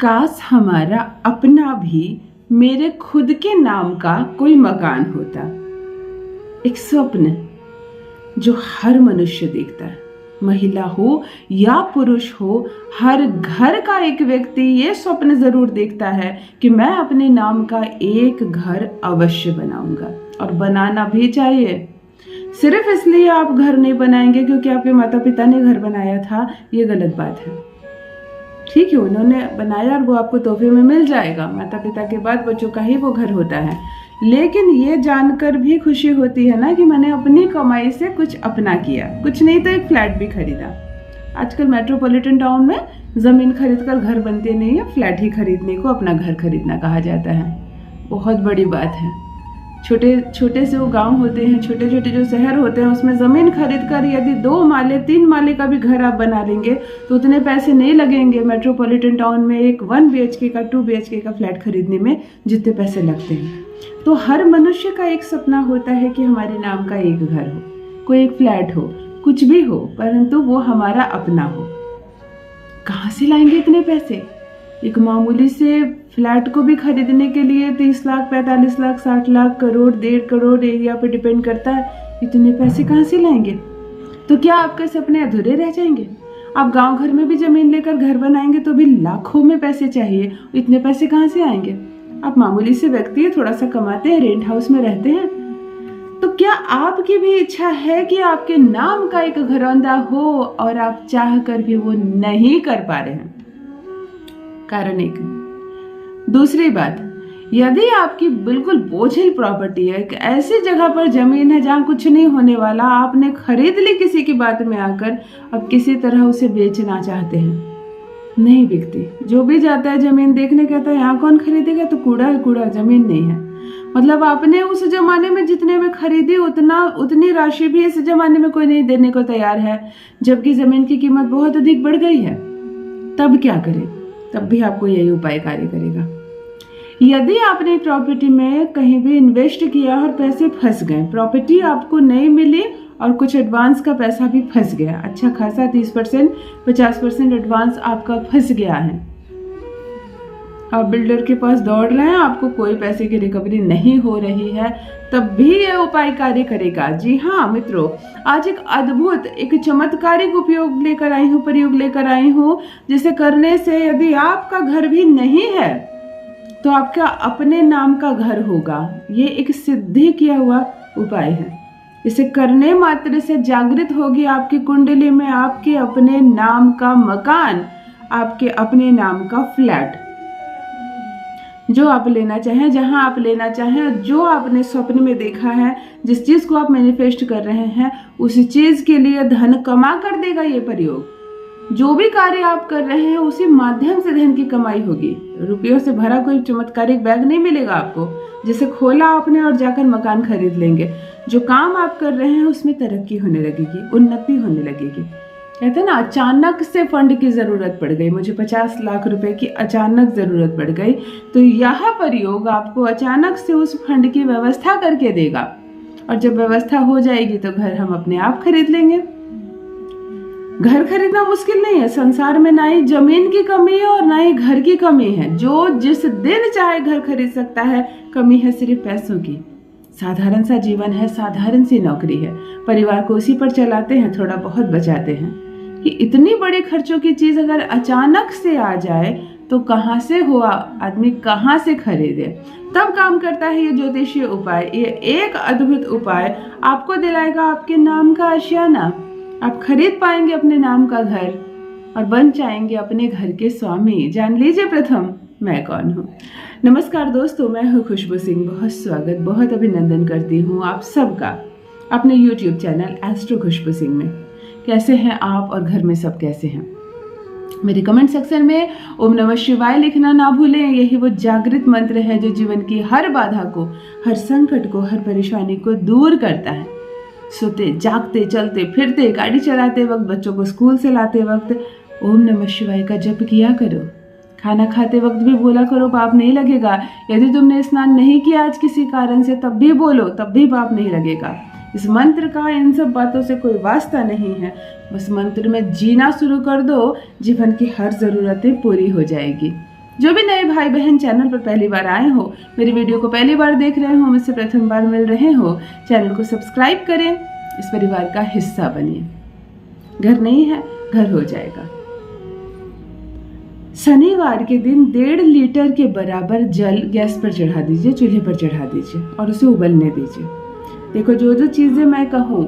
काश हमारा अपना भी मेरे खुद के नाम का कोई मकान होता। एक स्वप्न जो हर मनुष्य देखता है, महिला हो या पुरुष हो, हर घर का एक व्यक्ति ये स्वप्न जरूर देखता है कि मैं अपने नाम का एक घर अवश्य बनाऊंगा, और बनाना भी चाहिए। सिर्फ इसलिए आप घर नहीं बनाएंगे क्योंकि आपके माता पिता ने घर बनाया था, ये गलत बात है। ठीक है, उन्होंने बनाया और वो आपको तोहफे में मिल जाएगा, माता पिता के बाद बच्चों का ही वो घर होता है। लेकिन ये जानकर भी खुशी होती है ना कि मैंने अपनी कमाई से कुछ अपना किया, कुछ नहीं तो एक फ्लैट भी खरीदा। आजकल मेट्रोपॉलिटन टाउन में जमीन खरीदकर घर बनते नहीं है, फ्लैट ही खरीदने को अपना घर खरीदना कहा जाता है। बहुत बड़ी बात है। छोटे छोटे से वो गांव होते हैं, छोटे छोटे जो शहर होते हैं, उसमें ज़मीन खरीद कर यदि 2 माले 3 माले का भी घर आप बना लेंगे तो उतने पैसे नहीं लगेंगे मेट्रोपॉलिटन टाउन में एक 1 BHK का 2 BHK का फ्लैट खरीदने में जितने पैसे लगते हैं। तो हर मनुष्य का एक सपना होता है कि हमारे नाम का एक घर हो, कोई एक फ्लैट हो, कुछ भी हो, परंतु वो हमारा अपना हो। कहाँ से लाएंगे इतने पैसे? एक मामूली से फ्लैट को भी खरीदने के लिए 30 लाख, 45 लाख, 60 लाख, करोड़, 1.5 करोड़ एरिया पे डिपेंड करता है। इतने पैसे कहाँ से लाएंगे? तो क्या आपके सपने अधूरे रह जाएंगे? आप गांव घर में भी जमीन लेकर घर बनाएंगे तो भी लाखों में पैसे चाहिए, इतने पैसे कहाँ से आएंगे? आप मामूली से व्यक्ति है, थोड़ा सा कमाते हैं, रेंट हाउस में रहते हैं, तो क्या आपकी भी इच्छा है कि आपके नाम का एक घरौंदा हो और आप चाह कर भी वो नहीं कर पा रहे हैं? कारण एक। दूसरी बात, यदि आपकी बिल्कुल बोझिल प्रॉपर्टी है, एक ऐसी जगह पर जमीन है जहां कुछ नहीं होने वाला, आपने खरीद ली किसी की बात में आकर, अब किसी तरह उसे बेचना चाहते हैं, नहीं बिकती। जो भी जाता है जमीन देखने कहता है यहाँ कौन खरीदेगा, तो कूड़ा है, कूड़ा, जमीन नहीं है। मतलब आपने उस जमाने में जितने में खरीदी उतनी राशि भी इस जमाने में कोई नहीं देने को तैयार है, जबकि जमीन की कीमत बहुत अधिक बढ़ गई है। तब क्या करें? तब भी आपको यही उपाय कार्य करेगा। यदि आपने प्रॉपर्टी में कहीं भी इन्वेस्ट किया और पैसे फंस गए, प्रॉपर्टी आपको नहीं मिली और कुछ एडवांस का पैसा भी फंस गया, अच्छा खासा 30% 50% एडवांस आपका फंस गया है, आप बिल्डर के पास दौड़ रहे हैं, आपको कोई पैसे की रिकवरी नहीं हो रही है, तब भी यह उपाय कार्य करेगा। जी हाँ मित्रों, आज एक अद्भुत, एक चमत्कारिक प्रयोग लेकर आई हूँ, जिसे करने से यदि आपका घर भी नहीं है तो आपका अपने नाम का घर होगा। ये एक सिद्धि किया हुआ उपाय है। इसे करने मात्र से जागृत होगी आपकी कुंडली में आपके अपने नाम का मकान, आपके अपने नाम का फ्लैट, जो आप लेना चाहें, जहां आप लेना चाहें, जो आपने स्वप्न में देखा है, जिस चीज को आप मैनिफेस्ट कर रहे हैं, उसी चीज के लिए धन कमा कर देगा ये प्रयोग। जो भी कार्य आप कर रहे हैं उसी माध्यम से धन की कमाई होगी। रुपयों से भरा कोई चमत्कारिक बैग नहीं मिलेगा आपको, जिसे खोला आपने और जाकर मकान खरीद लेंगे। जो काम आप कर रहे हैं उसमें तरक्की होने लगेगी, उन्नति होने लगेगी। कहते हैं ना, अचानक से फंड की जरूरत पड़ गई, मुझे 50 लाख रुपए की अचानक जरूरत पड़ गई, तो यह प्रयोग आपको अचानक से उस फंड की व्यवस्था करके देगा। और जब व्यवस्था हो जाएगी तो घर हम अपने आप खरीद लेंगे। घर खरीदना मुश्किल नहीं है। संसार में ना ही जमीन की कमी है और ना ही घर की कमी है। जो जिस दिन चाहे घर खरीद सकता है। कमी है सिर्फ पैसों की। साधारण सा जीवन है, साधारण सी नौकरी है, परिवार को उसी पर चलाते हैं, थोड़ा बहुत बचाते हैं। कि इतनी बड़ी खर्चों की चीज अगर अचानक से आ जाए तो कहाँ से हुआ, आदमी कहाँ से खरीदे। तब काम करता है ये ज्योतिषीय उपाय। ये एक अद्भुत उपाय आपको दिलाएगा आपके नाम का आशियाना। आप खरीद पाएंगे अपने नाम का घर और बन जाएंगे अपने घर के स्वामी। जान लीजिए प्रथम मैं कौन हूँ। नमस्कार दोस्तों, मैं हूँ खुशबू सिंह। बहुत स्वागत, बहुत अभिनंदन करती हूँ आप सबका अपने YouTube चैनल एस्ट्रो खुशबू सिंह में। कैसे हैं आप और घर में सब कैसे हैं? मेरे कमेंट सेक्शन में ओम नमः शिवाय लिखना ना भूलें। यही वो जागृत मंत्र है जो जीवन की हर बाधा को, हर संकट को, हर परेशानी को दूर करता है। सोते, जागते, चलते फिरते, गाड़ी चलाते वक्त, बच्चों को स्कूल से लाते वक्त ओम नमः शिवाय का जप किया करो। खाना खाते वक्त भी बोला करो, पाप नहीं लगेगा। यदि तुमने स्नान नहीं किया आज किसी कारण से, तब भी बोलो, तब भी पाप नहीं लगेगा। इस मंत्र का इन सब बातों से कोई वास्ता नहीं है। बस मंत्र में जीना शुरू कर दो, जीवन की हर जरूरतें पूरी हो जाएगी। जो भी नए भाई बहन चैनल पर पहली बार आए हो, मेरी वीडियो को पहली बार देख रहे हो, मुझसे प्रथम बार मिल रहे हो, चैनल को सब्सक्राइब करें, इस परिवार का हिस्सा बनिए। घर नहीं है, घर हो जाएगा। शनिवार के दिन 1.5 लीटर के बराबर जल गैस पर चढ़ा दीजिए, चूल्हे पर चढ़ा दीजिए और उसे उबलने दीजिए। देखो, जो जो चीजें मैं कहूँ,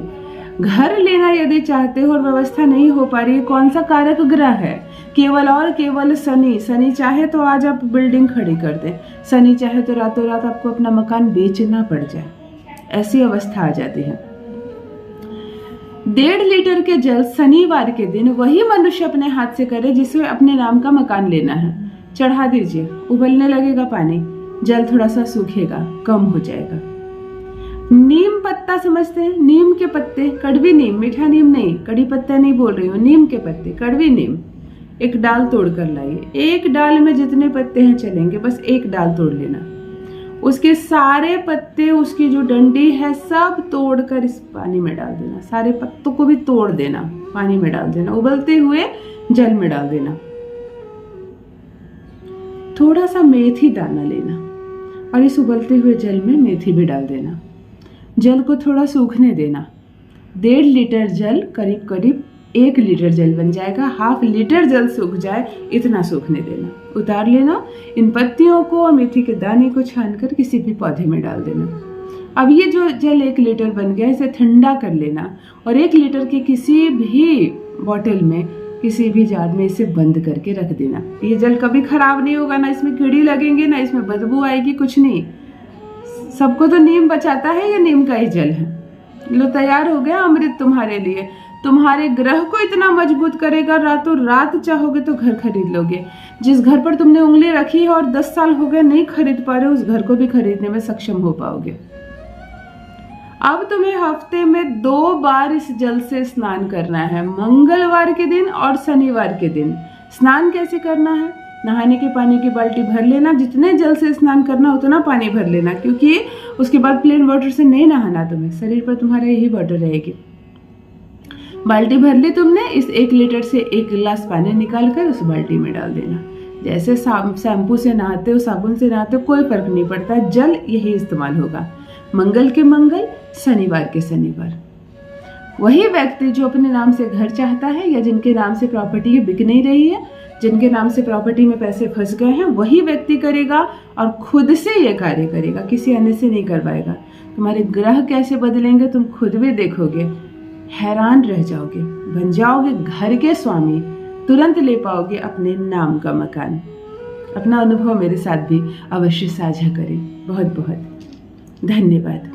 घर लेना यदि चाहते हो और व्यवस्था नहीं हो पा रही है, कौन सा कारक ग्रह है? केवल और केवल शनि। शनि चाहे तो आज आप बिल्डिंग खड़ी कर दें, शनि चाहे तो रातों रात आपको अपना मकान बेचना पड़ जाए, ऐसी अवस्था आ जाती है। 1.5 लीटर के जल शनिवार के दिन वही मनुष्य अपने हाथ से करे जिसे अपने नाम का मकान लेना है। चढ़ा दीजिए, उबलने लगेगा पानी, जल थोड़ा सा सूखेगा, कम हो जाएगा। नीम पत्ता समझते हैं? नीम के पत्ते, कड़वी नीम, मीठा नीम नहीं, कड़ी पत्ता नहीं बोल रही हूँ, नीम के पत्ते, कड़वी नीम, एक डाल तोड़ कर लाइए। एक डाल में जितने पत्ते हैं चलेंगे, बस एक डाल तोड़ लेना। उसके सारे पत्ते, उसकी जो डंडी है, सब तोड़कर इस पानी में डाल देना। सारे पत्तों को भी तोड़ देना, पानी में डाल देना, उबलते हुए जल में डाल देना। थोड़ा सा मेथी दाना लेना और इस उबलते हुए जल में मेथी भी डाल देना। जल को थोड़ा सूखने देना। 1.5 लीटर जल करीब करीब 1 लीटर जल बन जाएगा। 1/2 लीटर जल सूख जाए, इतना सूखने देना। उतार लेना। इन पत्तियों को और मेथी के दाने को छानकर किसी भी पौधे में डाल देना। अब ये जो जल 1 लीटर बन गया, इसे ठंडा कर लेना और 1 लीटर के किसी भी बॉटल में, किसी भी जार में इसे बंद करके रख देना। ये जल कभी खराब नहीं होगा, ना इसमें कीड़ी लगेंगे, ना इसमें बदबू आएगी, कुछ नहीं। सबको तो नीम बचाता है, ये नीम का ही जल है। लो, तैयार हो गया अमृत तुम्हारे लिए। तुम्हारे ग्रह को इतना मजबूत करेगा, रातों रात चाहोगे तो घर खरीद लोगे। जिस घर पर तुमने उंगली रखी है और 10 साल हो गए नहीं खरीद पा रहे हो, उस घर को भी खरीदने में सक्षम हो पाओगे। अब तुम्हें हफ्ते में 2 बार इस जल से स्नान करना है, मंगलवार के दिन और शनिवार के दिन। स्नान कैसे करना है? नहाने के पानी की बाल्टी भर लेना, जितने जल से स्नान करना उतना पानी भर लेना, क्योंकि उसके बाद प्लेन वाटर से नहीं नहाना तुम्हें, शरीर पर तुम्हारा यही वाटर रहेगी। बाल्टी भर ली तुमने, इस 1 लीटर से 1 गिलास पानी निकाल कर उस बाल्टी में डाल देना। जैसे शैम्पू से नहाते हो, साबुन से नहाते हो, कोई फर्क नहीं पड़ता, जल यही इस्तेमाल होगा। मंगल के मंगल, शनिवार के शनिवार। वही व्यक्ति जो अपने नाम से घर चाहता है या जिनके नाम से प्रॉपर्टी बिक नहीं रही है, जिनके नाम से प्रॉपर्टी में पैसे फंस गए हैं, वही व्यक्ति करेगा और खुद से ये कार्य करेगा, किसी अन्य से नहीं करवाएगा। तुम्हारे ग्रह कैसे बदलेंगे तुम खुद भी देखोगे, हैरान रह जाओगे, बन जाओगे घर के स्वामी, तुरंत ले पाओगे अपने नाम का मकान। अपना अनुभव मेरे साथ भी अवश्य साझा करें। बहुत बहुत धन्यवाद।